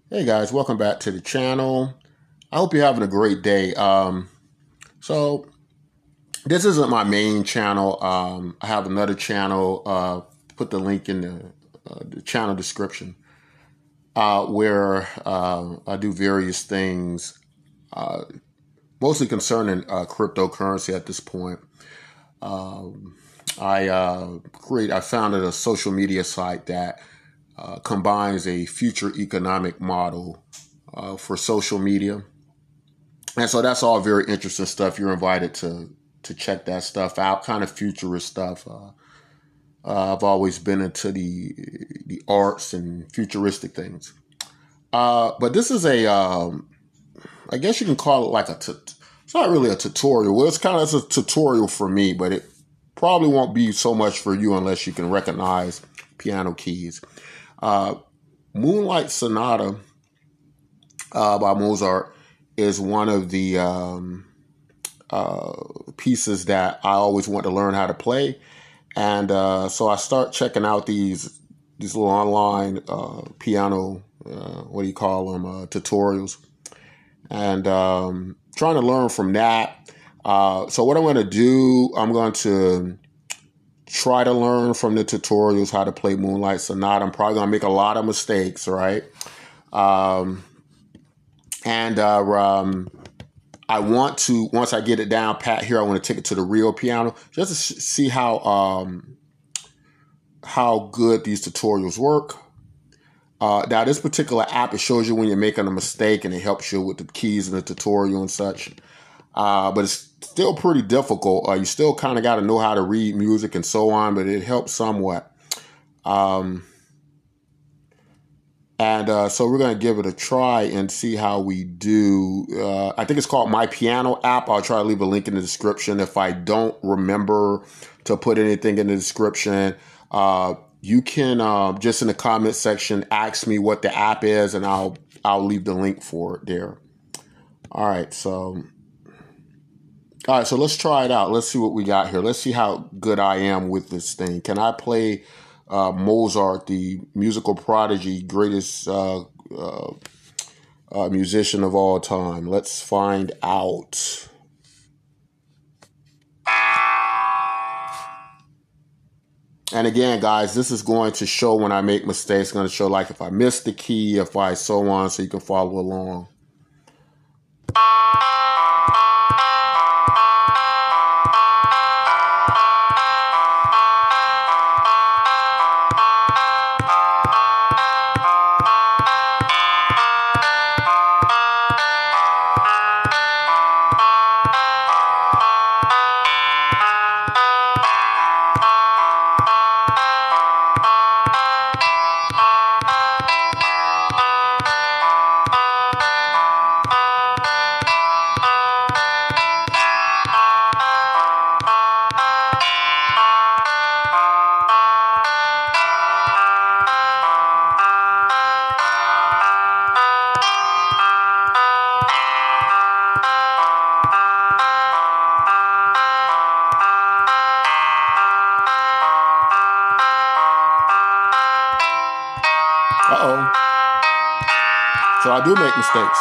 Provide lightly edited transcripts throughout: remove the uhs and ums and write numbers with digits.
Hey guys, welcome back to the channel. I hope you're having a great day. So this isn't my main channel. I have another channel. Put the link in the channel description where I do various things, mostly concerning cryptocurrency at this point. I founded a social media site that combines a future economic model for social media. And so that's all very interesting stuff. You're invited to check that stuff out. Kind of futurist stuff. I've always been into the arts and futuristic things. But this is I guess you can call it like it's not really a tutorial. Well, it's kind of a tutorial for me, but it probably won't be so much for you unless you can recognize piano keys. Uh, Moonlight Sonata by Mozart is one of the pieces that I always want to learn how to play, and so I start checking out these little online piano what do you call them tutorials, and trying to learn from that. So what I'm going to do, I'm going to try to learn from the tutorials how to play Moonlight Sonata. I'm probably going to make a lot of mistakes, right? Um, and I want to, once I get it down pat here, I want to take it to the real piano just to see how good these tutorials work. Now, this particular app, it shows you when you're making a mistake and it helps you with the keys in the tutorial and such. But it's still pretty difficult. You still kind of got to know how to read music and so on, but it helps somewhat. Um, and so we're going to give it a try and see how we do. I think it's called My Piano app. I'll try to leave a link in the description. If I don't remember to put anything in the description, you can just in the comment section ask me what the app is, and I'll leave the link for it there. All right, so let's try it out. Let's see what we got here. Let's see how good I am with this thing. Can I play Mozart, the musical prodigy, greatest musician of all time? Let's find out. And again, guys, this is going to show when I make mistakes. It's going to show like if I miss the key, if I so on, so you can follow along. Uh-oh. So I do make mistakes.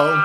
go.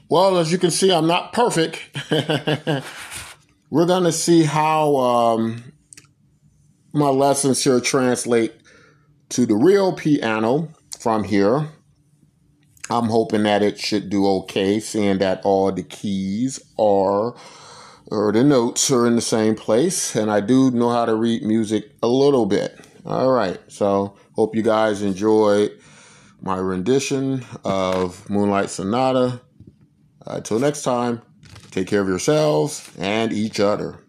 Well, as you can see, I'm not perfect. We're going to see how my lessons here translate to the real piano from here. I'm hoping that it should do okay, seeing that all the keys or the notes are in the same place. And I do know how to read music a little bit. All right. So hope you guys enjoyed my rendition of Moonlight Sonata. Until next time, take care of yourselves and each other.